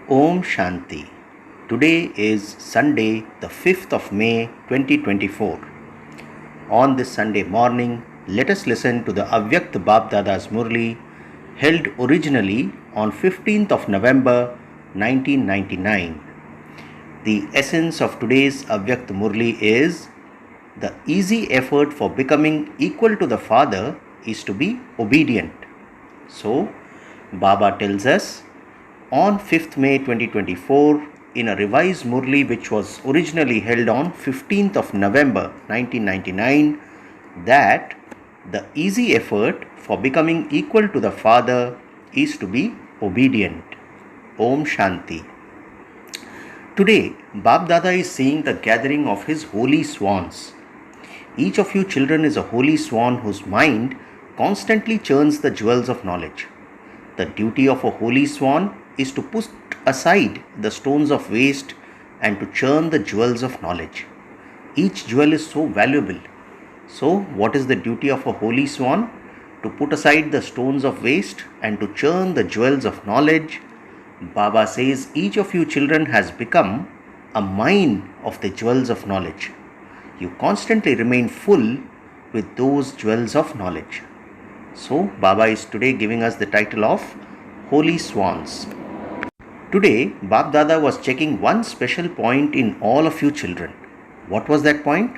Om Shanti. Today is Sunday, the 5th of May 2024. On this Sunday morning, let us listen to the Avyakta Dada's Murli, held originally on 15th of November 1999. The essence of today's Avyakta Murli is: the easy effort for becoming equal to the Father is to be obedient. So, Baba tells us on 5th May 2024 in a revised Murli which was originally held on 15th of November 1999 that the easy effort for becoming equal to the Father is to be obedient. Om Shanti. Today, Bab Dada is seeing the gathering of his holy swans. Each of you children is a holy swan whose mind constantly churns the jewels of knowledge. The duty of a holy swan is to put aside the stones of waste and to churn the jewels of knowledge. Each jewel is so valuable. So, what is the duty of a holy swan? To put aside the stones of waste and to churn the jewels of knowledge. Baba says each of you children has become a mine of the jewels of knowledge. You constantly remain full with those jewels of knowledge. So, Baba is today giving us the title of Holy Swans. Today, Bab Dada was checking one special point in all of you children. What was that point?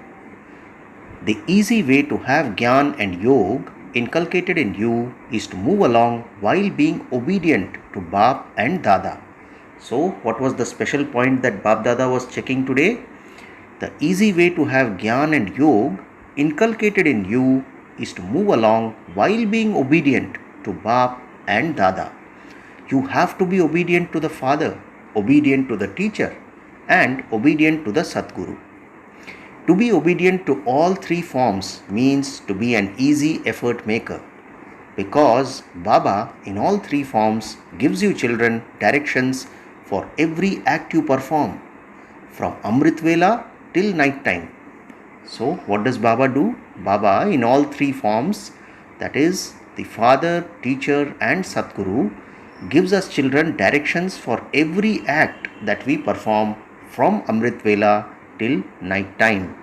The easy way to have Gyan and Yog inculcated in you is to move along while being obedient to Bab and Dada. So, what was the special point that Bab Dada was checking today? The easy way to have Gyan and Yog inculcated in you is to move along while being obedient to Bab and Dada. You have to be obedient to the Father, obedient to the teacher, and obedient to the Sadguru. To be obedient to all three forms means to be an easy effort maker, because Baba in all three forms gives you children directions for every act you perform, from Amrit Vela till night time. So, what does Baba do? Baba in all three forms, that is the Father, Teacher and Sadguru, gives us children directions for every act that we perform from Amrit Vela till night time.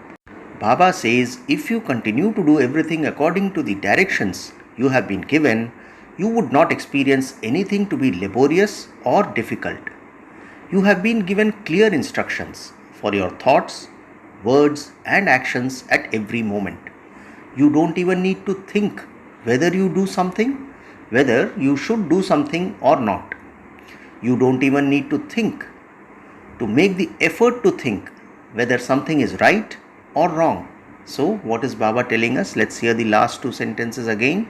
Baba says if you continue to do everything according to the directions you have been given, you would not experience anything to be laborious or difficult. You have been given clear instructions for your thoughts, words and actions at every moment. You don't even need to think whether you do something, whether you should do something or not. You don't even need to think, to make the effort to think whether something is right or wrong. So, what is Baba telling us? Let's hear the last two sentences again.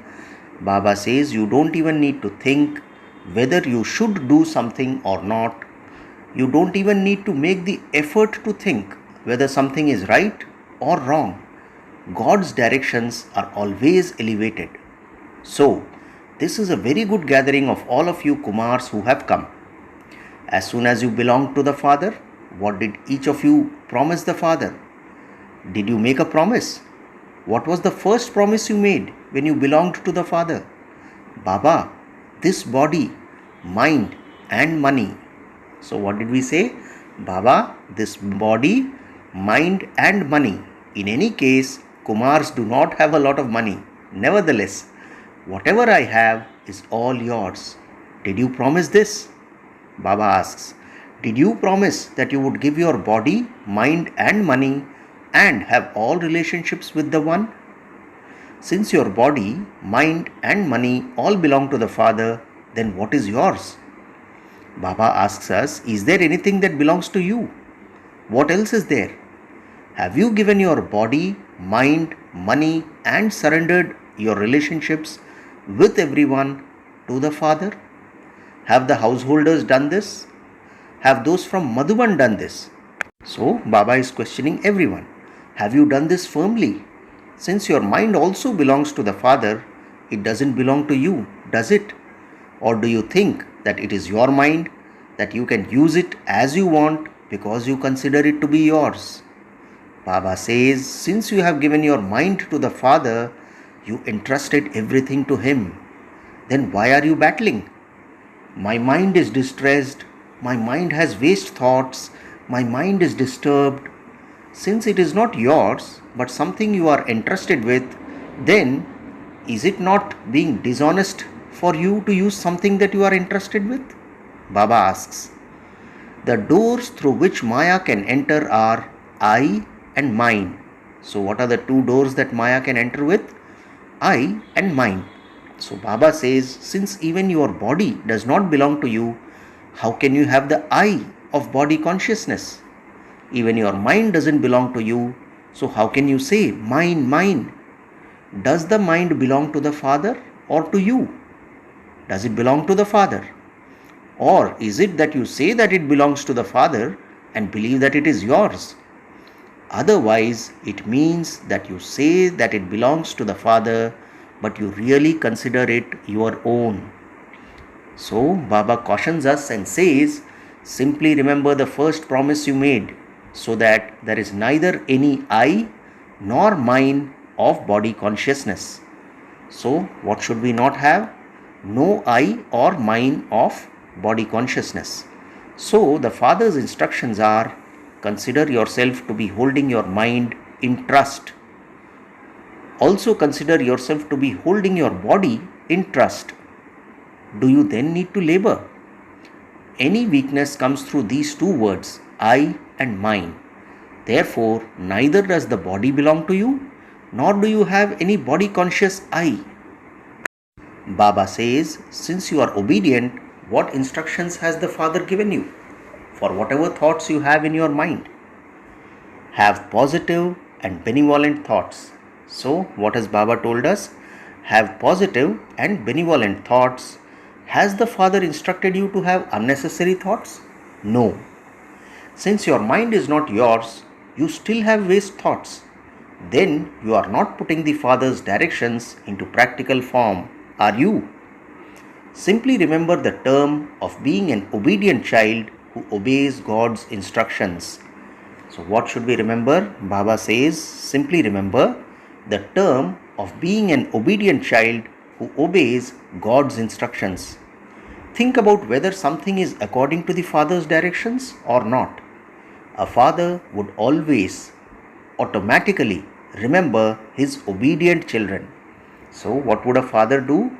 Baba says you don't even need to think whether you should do something or not. You don't even need to make the effort to think whether something is right or wrong. God's directions are always elevated. So, this is a very good gathering of all of you Kumars who have come. As soon as you belong to the Father, what did each of you promise the Father? Did you make a promise? What was the first promise you made when you belonged to the Father? Baba, this body, mind and money. So what did we say? Baba, this body, mind and money. In any case, Kumars do not have a lot of money. Nevertheless, whatever I have is all yours. Did you promise this? Baba asks, did you promise that you would give your body, mind and money and have all relationships with the One? Since your body, mind and money all belong to the Father, then what is yours? Baba asks us, is there anything that belongs to you? What else is there? Have you given your body, mind, money and surrendered your relationships with everyone to the Father? Have the householders done this? Have those from Madhuban done this? So, Baba is questioning everyone. Have you done this firmly? Since your mind also belongs to the Father, it doesn't belong to you, does it? Or do you think that it is your mind, that you can use it as you want because you consider it to be yours? Baba says, since you have given your mind to the Father, you entrusted everything to Him. Then why are you battling? My mind is distressed, my mind has waste thoughts, my mind is disturbed. Since it is not yours, but something you are entrusted with, then is it not being dishonest for you to use something that you are entrusted with? Baba asks. The doors through which Maya can enter are I and mine. So, what are the two doors that Maya can enter with? I and mine. So, Baba says, since even your body does not belong to you, how can you have the I of body consciousness? Even your mind doesn't belong to you, so how can you say, mine, mine? Does the mind belong to the Father or to you? Does it belong to the Father? Or is it that you say that it belongs to the Father and believe that it is yours? Otherwise, it means that you say that it belongs to the Father, but you really consider it your own. So, Baba cautions us and says, simply remember the first promise you made, so that there is neither any I nor mine of body consciousness. So, what should we not have? No I or mine of body consciousness. So, the Father's instructions are, consider yourself to be holding your mind in trust. Also consider yourself to be holding your body in trust. Do you then need to labor? Any weakness comes through these two words, I and mine. Therefore, neither does the body belong to you, nor do you have any body conscious I. Baba says, since you are obedient, what instructions has the Father given you? For whatever thoughts you have in your mind. Have positive and benevolent thoughts. So, what has Baba told us? Have positive and benevolent thoughts. Has the Father instructed you to have unnecessary thoughts? No. Since your mind is not yours, you still have waste thoughts. Then you are not putting the Father's directions into practical form, are you? Simply remember the term of being an obedient child who obeys God's instructions. So, what should we remember? Baba says, simply remember the term of being an obedient child who obeys God's instructions. Think about whether something is according to the Father's directions or not. A father would always automatically remember his obedient children. So, what would a father do?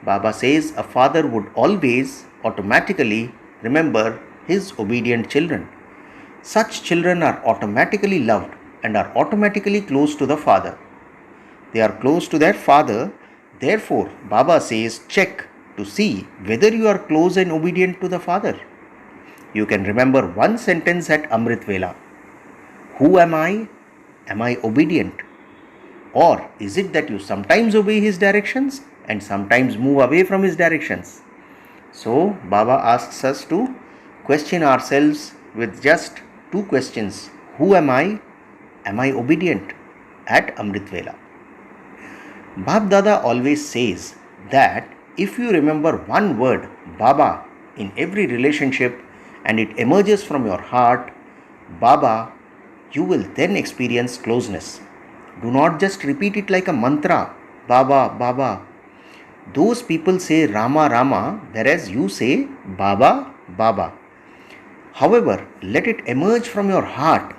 Baba says a father would always automatically remember his obedient children. Such children are automatically loved and are automatically close to the Father. They are close to their Father. Therefore, Baba says, check to see whether you are close and obedient to the Father. You can remember one sentence at Amrit Vela. Who am I? Am I obedient? Or is it that you sometimes obey His directions and sometimes move away from His directions? So, Baba asks us to question ourselves with just two questions. Who am I? Am I obedient? At Amrit Vela. Bab Dada always says that if you remember one word, Baba, in every relationship and it emerges from your heart, Baba, you will then experience closeness. Do not just repeat it like a mantra, Baba, Baba. Those people say Rama, Rama, whereas you say Baba, Baba. However, let it emerge from your heart,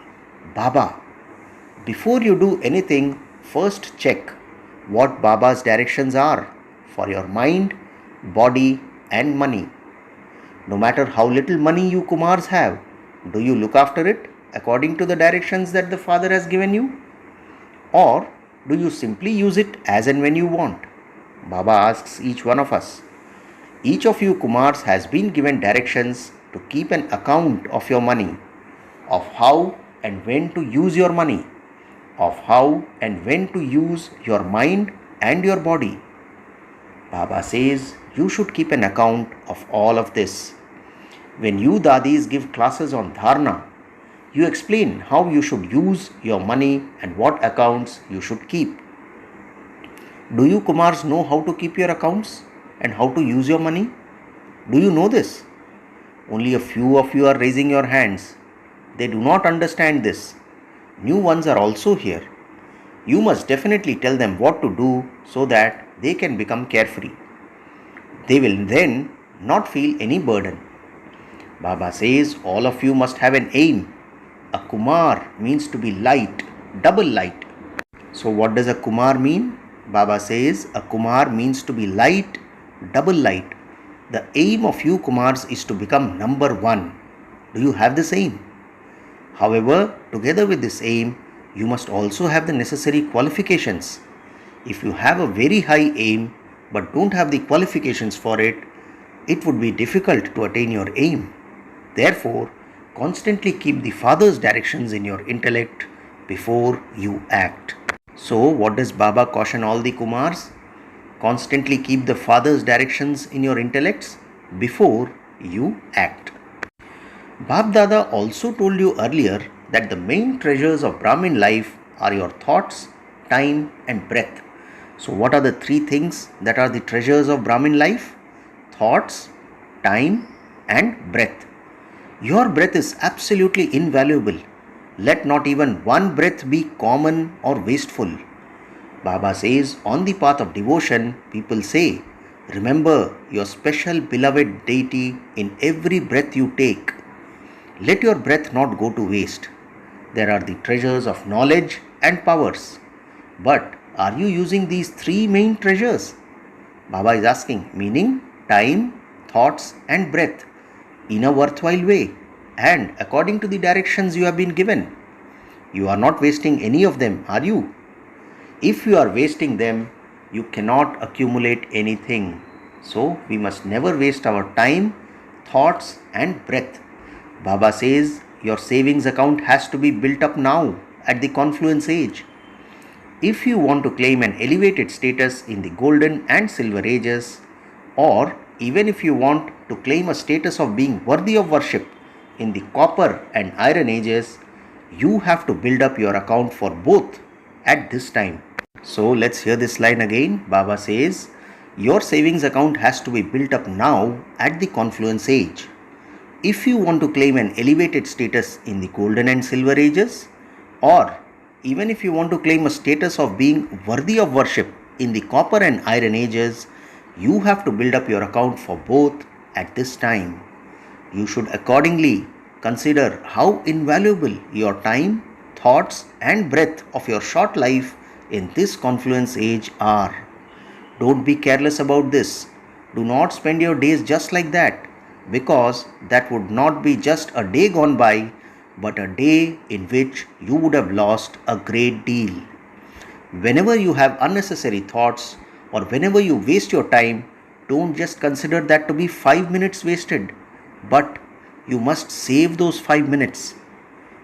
Baba. Before you do anything, first check what Baba's directions are for your mind, body and money. No matter how little money you Kumars have, do you look after it according to the directions that the Father has given you? Or do you simply use it as and when you want? Baba asks each one of us. Each of you Kumars has been given directions to keep an account of your money, of how and when to use your money, of how and when to use your mind and your body. Baba says you should keep an account of all of this. When you Dadis give classes on Dharna, you explain how you should use your money and what accounts you should keep. Do you Kumars know how to keep your accounts and how to use your money? Do you know this? Only a few of you are raising your hands. They do not understand this. New ones are also here. You must definitely tell them what to do so that they can become carefree. They will then not feel any burden. Baba says all of you must have an aim. A Kumar means to be light, double light. So what does a Kumar mean? Baba says a Kumar means to be light, double light. The aim of you Kumars is to become number one. Do you have this aim? However, together with this aim, you must also have the necessary qualifications. If you have a very high aim but don't have the qualifications for it, it would be difficult to attain your aim. Therefore, constantly keep the Father's directions in your intellect before you act. So, what does Baba caution all the Kumars? Constantly keep the Father's directions in your intellects before you act. Bab Dada also told you earlier that the main treasures of Brahmin life are your thoughts, time, and breath. So, what are the three things that are the treasures of Brahmin life? Thoughts, time, and breath. Your breath is absolutely invaluable. Let not even one breath be common or wasteful. Baba says, on the path of devotion, people say, remember your special beloved deity in every breath you take. Let your breath not go to waste. There are the treasures of knowledge and powers. But are you using these three main treasures? Baba is asking, meaning time, thoughts, and breath, in a worthwhile way and according to the directions you have been given. You are not wasting any of them, are you? If you are wasting them, you cannot accumulate anything. So we must never waste our time, thoughts, and breath. Baba says your savings account has to be built up now at the confluence age. If you want to claim an elevated status in the golden and silver ages, or even if you want to claim a status of being worthy of worship in the copper and iron ages, you have to build up your account for both at this time. So let's hear this line again. Baba says, your savings account has to be built up now at the confluence age. If you want to claim an elevated status in the golden and silver ages, or even if you want to claim a status of being worthy of worship in the copper and iron ages, you have to build up your account for both at this time. You should accordingly consider how invaluable your time, thoughts, and breath of your short life in this confluence age are. Don't be careless about this. Do not spend your days just like that, because that would not be just a day gone by, but a day in which you would have lost a great deal. Whenever you have unnecessary thoughts or whenever you waste your time, don't just consider that to be 5 minutes wasted, but you must save those 5 minutes.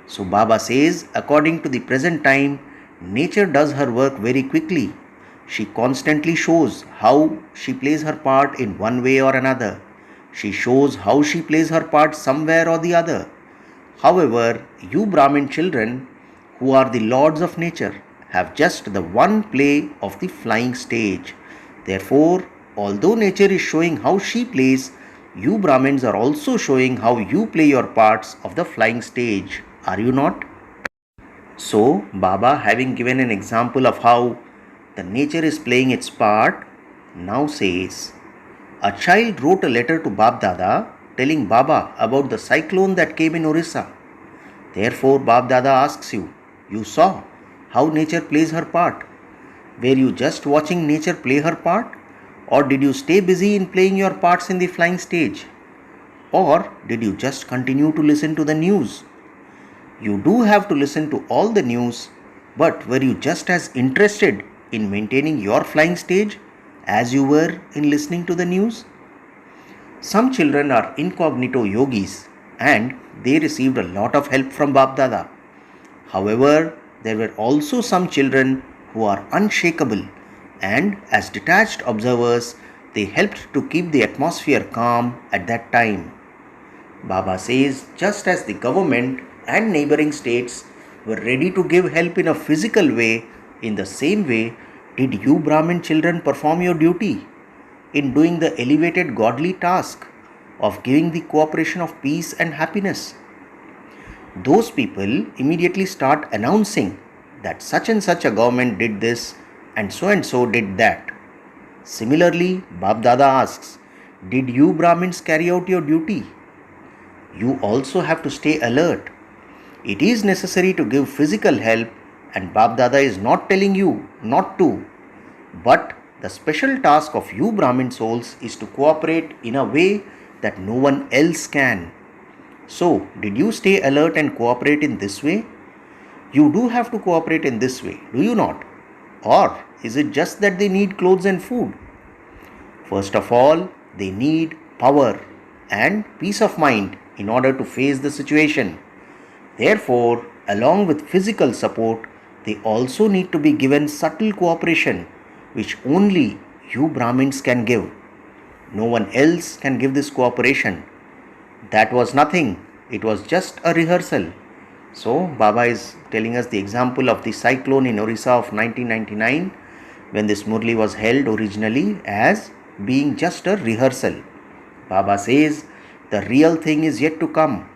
So Baba says, according to the present time, nature does her work very quickly. She constantly shows how she plays her part in one way or another. She shows how she plays her part somewhere or the other. However, you Brahmin children, who are the lords of nature, have just the one play of the flying stage. Therefore, although nature is showing how she plays, you Brahmins are also showing how you play your parts of the flying stage, are you not? So, Baba, having given an example of how the nature is playing its part, now says, a child wrote a letter to Bab Dada telling Baba about the cyclone that came in Orissa. Therefore, Bab Dada asks you, you saw how nature plays her part. Were you just watching nature play her part? Or did you stay busy in playing your parts in the flying stage? Or did you just continue to listen to the news? You do have to listen to all the news, but were you just as interested in maintaining your flying stage as you were in listening to the news? Some children are incognito yogis and they received a lot of help from Bap Dada. However, there were also some children who are unshakable, and as detached observers, they helped to keep the atmosphere calm at that time. Baba says, just as the government and neighboring states were ready to give help in a physical way, in the same way did you Brahmin children perform your duty in doing the elevated godly task of giving the cooperation of peace and happiness. Those people immediately start announcing that such and such a government did this and so did that. Similarly, Bab Dada asks, did you Brahmins carry out your duty? you also have to stay alert. It is necessary to give physical help, and Bab Dada is not telling you not to. But the special task of you Brahmin souls is to cooperate in a way that no one else can. So, did you stay alert and cooperate in this way? You do have to cooperate in this way, do you not? Or is it just that they need clothes and food? First of all, they need power and peace of mind in order to face the situation. Therefore, along with physical support, they also need to be given subtle cooperation which only you Brahmins can give. No one else can give this cooperation. That was nothing, it was just a rehearsal. So, Baba is telling us the example of the cyclone in Orissa of 1999 when this Murli was held originally as being just a rehearsal. Baba says, the real thing is yet to come.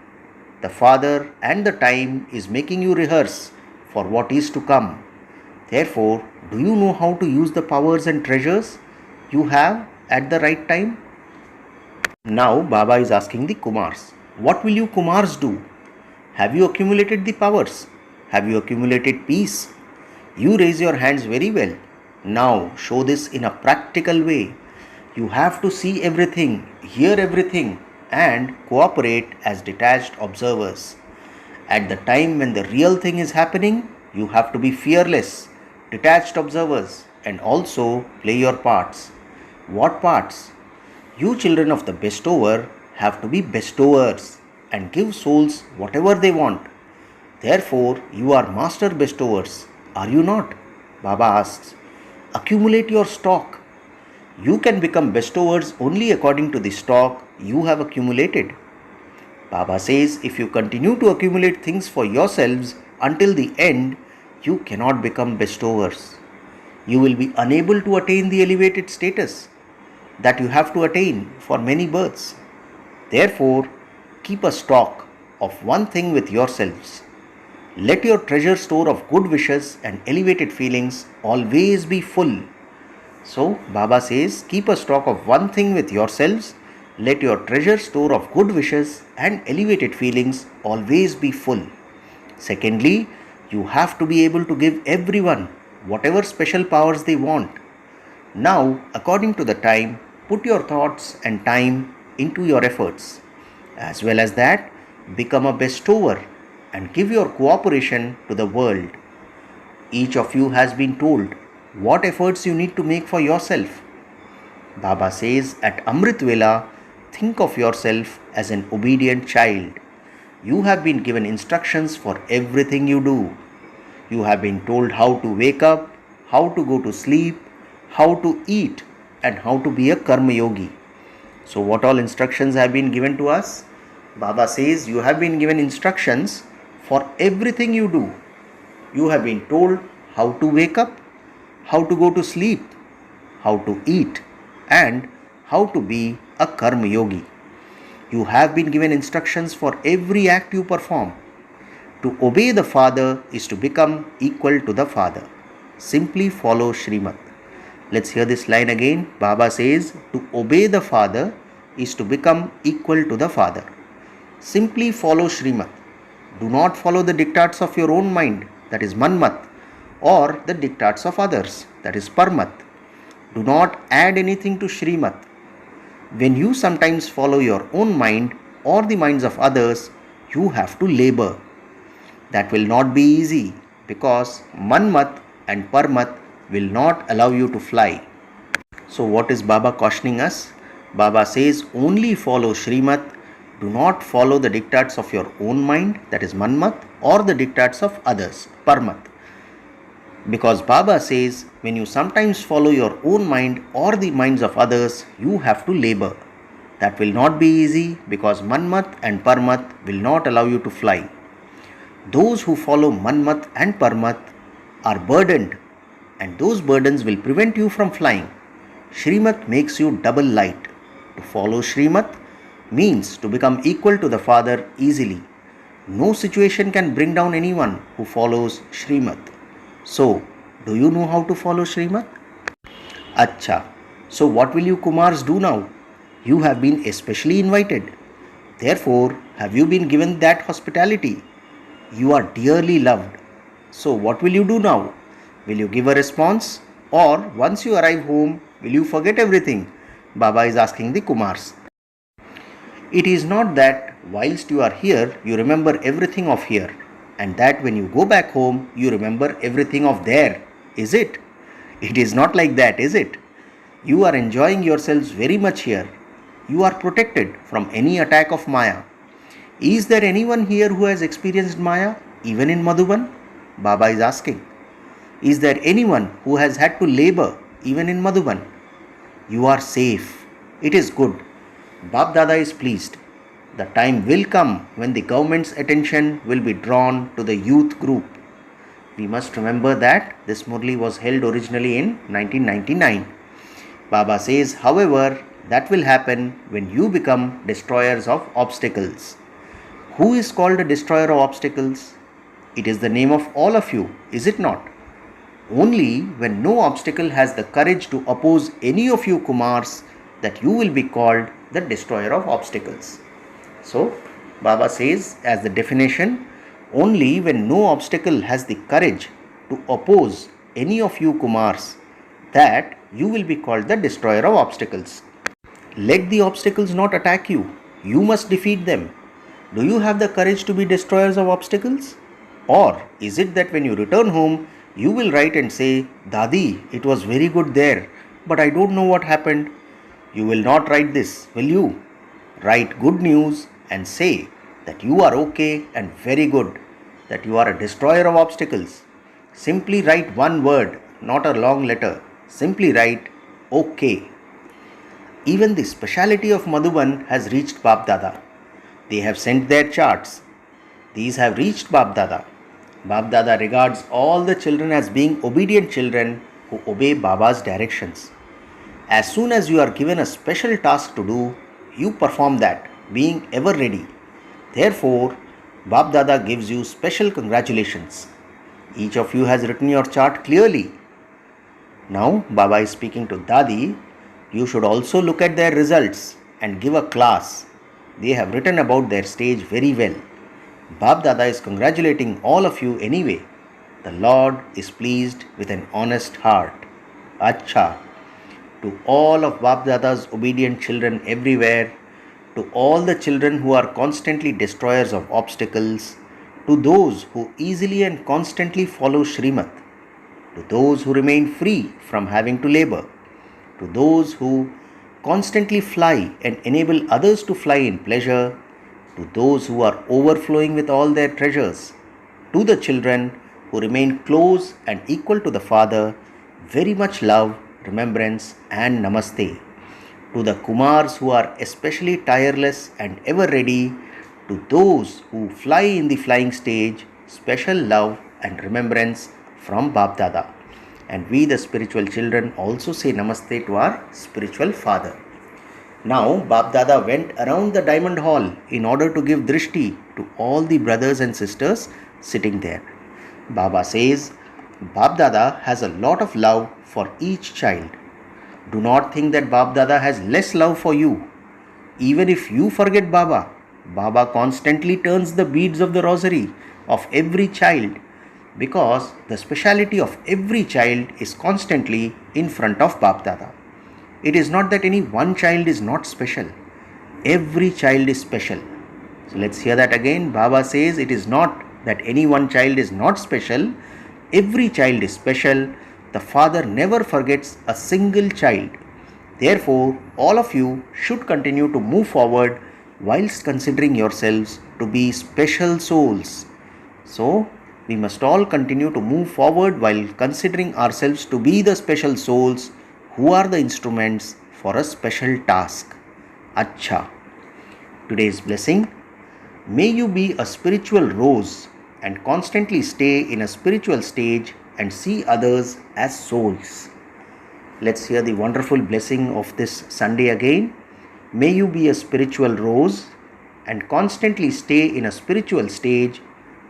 The Father and the time is making you rehearse for what is to come. Therefore, do you know how to use the powers and treasures you have at the right time? Now, Baba is asking the Kumars, what will you Kumars do? Have you accumulated the powers? Have you accumulated peace? You raise your hands very well. Now, show this in a practical way. You have to see everything, hear everything, and cooperate as detached observers. At the time when the real thing is happening, you have to be fearless, detached observers, and also play your parts. What parts? You children of the bestower have to be bestowers and give souls whatever they want. Therefore, you are master bestowers, are you not? Baba asks. Accumulate your stock. You can become bestowers only according to the stock you have accumulated. Baba says if you continue to accumulate things for yourselves until the end, you cannot become bestowers. You will be unable to attain the elevated status that you have to attain for many births. Therefore, keep a stock of one thing with yourselves. Let your treasure store of good wishes and elevated feelings always be full. So, Baba says, keep a stock of one thing with yourselves. Let your treasure store of good wishes and elevated feelings always be full. Secondly, you have to be able to give everyone whatever special powers they want. Now, according to the time, put your thoughts and time into your efforts. As well as that, become a bestower and give your cooperation to the world. Each of you has been told what efforts you need to make for yourself. Baba says at Amrit Vela, think of yourself as an obedient child. You have been given instructions for everything you do. You have been told how to wake up, how to go to sleep, how to eat, and how to be a karma yogi. So what all instructions have been given to us? Baba says you have been given instructions for everything you do. You have been told how to wake up, how to go to sleep, how to eat, and how to be a karma yogi. You have been given instructions for every act you perform. To obey the Father is to become equal to the Father. Simply follow Srimad. Let's hear this line again. Baba says, to obey the Father is to become equal to the Father. Simply follow Srimad. Do not follow the diktats of your own mind, that is Manmat, or the diktats of others, that is Parmat. Do not add anything to Srimad. When you sometimes follow your own mind or the minds of others, you have to labor. That will not be easy because Manmat and Parmat will not allow you to fly. So what is Baba cautioning us? Baba says only follow Srimad. Do not follow the diktats of your own mind, that is Manmat, or the diktats of others, Parmat. Because Baba says when you sometimes follow your own mind or the minds of others, you have to labor. That will not be easy because Manmat and Parmat will not allow you to fly. Those who follow Manmat and Parmat are burdened, and those burdens will prevent you from flying. Srimad makes you double light. To follow Srimad means to become equal to the Father easily. No situation can bring down anyone who follows Srimad. So, do you know how to follow Srimad? Acha. So what will you Kumars do now? You have been especially invited. Therefore, have you been given that hospitality? You are dearly loved. So, what will you do now? Will you give a response? Or once you arrive home, will you forget everything? Baba is asking the Kumars. It is not that whilst you are here, you remember everything of here, and that when you go back home, you remember everything of there, is it? It is not like that, is it? You are enjoying yourselves very much here. You are protected from any attack of Maya. Is there anyone here who has experienced Maya, even in Madhuban? Baba is asking. Is there anyone who has had to labor, even in Madhuban? You are safe. It is good. Bab Dada is pleased. The time will come when the government's attention will be drawn to the youth group. We must remember that this Murli was held originally in 1999. Baba says, however, that will happen when you become destroyers of obstacles. Who is called a destroyer of obstacles? It is the name of all of you, is it not? Only when no obstacle has the courage to oppose any of you Kumars that you will be called the destroyer of obstacles. So, Baba says as the definition, only when no obstacle has the courage to oppose any of you Kumars that you will be called the destroyer of obstacles. Let the obstacles not attack you. You must defeat them. Do you have the courage to be destroyers of obstacles? Or is it that when you return home, you will write and say, Dadi, it was very good there, but I don't know what happened. You will not write this, will you? Write good news and say that you are okay and very good, that you are a destroyer of obstacles. Simply write one word, not a long letter. Simply write, okay. Even the speciality of Madhuban has reached Bab Dada. They have sent their charts. These have reached Bab Dada. Bab Dada regards all the children as being obedient children who obey Baba's directions. As soon as you are given a special task to do, you perform that, being ever ready. Therefore, Bab Dada gives you special congratulations. Each of you has written your chart clearly. Now, Baba is speaking to Dadi. You should also look at their results and give a class. They have written about their stage very well. Bab Dada is congratulating all of you anyway. The Lord is pleased with an honest heart. Acha. To all of Bab Dada's obedient children everywhere, to all the children who are constantly destroyers of obstacles, to those who easily and constantly follow Shrimat, to those who remain free from having to labor, to those who constantly fly and enable others to fly in pleasure, to those who are overflowing with all their treasures, to the children who remain close and equal to the Father, very much love, remembrance and namaste. To the Kumars who are especially tireless and ever ready, to those who fly in the flying stage, special love and remembrance from Bab Dada. And we the spiritual children also say namaste to our spiritual father. Now Bab Dada went around the diamond hall in order to give drishti to all the brothers and sisters sitting there. Baba says, Bab Dada has a lot of love for each child. Do not think that Bab Dada has less love for you. Even if you forget Baba, Baba constantly turns the beads of the rosary of every child, because the speciality of every child is constantly in front of Bab Dada. It is not that any one child is not special. Every child is special. So let's hear that again. Baba says it is not that any one child is not special. Every child is special. The Father never forgets a single child. Therefore, all of you should continue to move forward whilst considering yourselves to be special souls. So, we must all continue to move forward while considering ourselves to be the special souls who are the instruments for a special task. Acha. Today's blessing. May you be a spiritual rose and constantly stay in a spiritual stage and see others as souls. Let's hear the wonderful blessing of this Sunday again. May you be a spiritual rose and constantly stay in a spiritual stage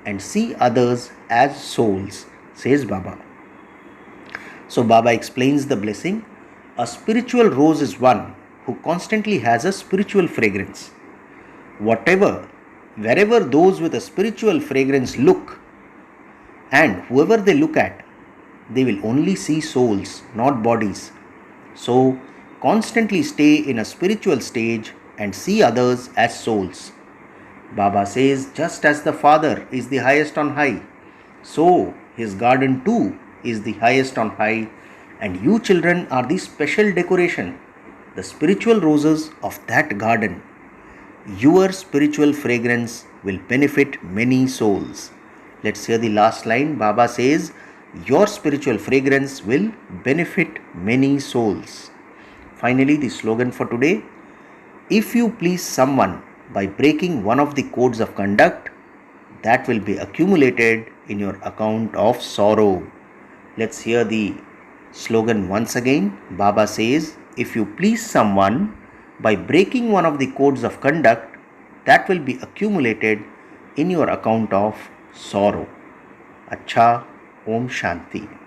and see others as souls, says Baba. So Baba explains the blessing. A spiritual rose is one who constantly has a spiritual fragrance. Wherever those with a spiritual fragrance look, and whoever they look at, they will only see souls, not bodies. So, constantly stay in a spiritual stage and see others as souls. Baba says, just as the Father is the highest on high, so his garden too is the highest on high, and you children are the special decoration, the spiritual roses of that garden. Your spiritual fragrance will benefit many souls. Let's hear the last line. Baba says, your spiritual fragrance will benefit many souls. Finally, the slogan for today: if you please someone by breaking one of the codes of conduct, that will be accumulated in your account of sorrow. Let's hear the slogan once again. Baba says, if you please someone by breaking one of the codes of conduct, that will be accumulated in your account of sorrow. Acha, Om Shanti.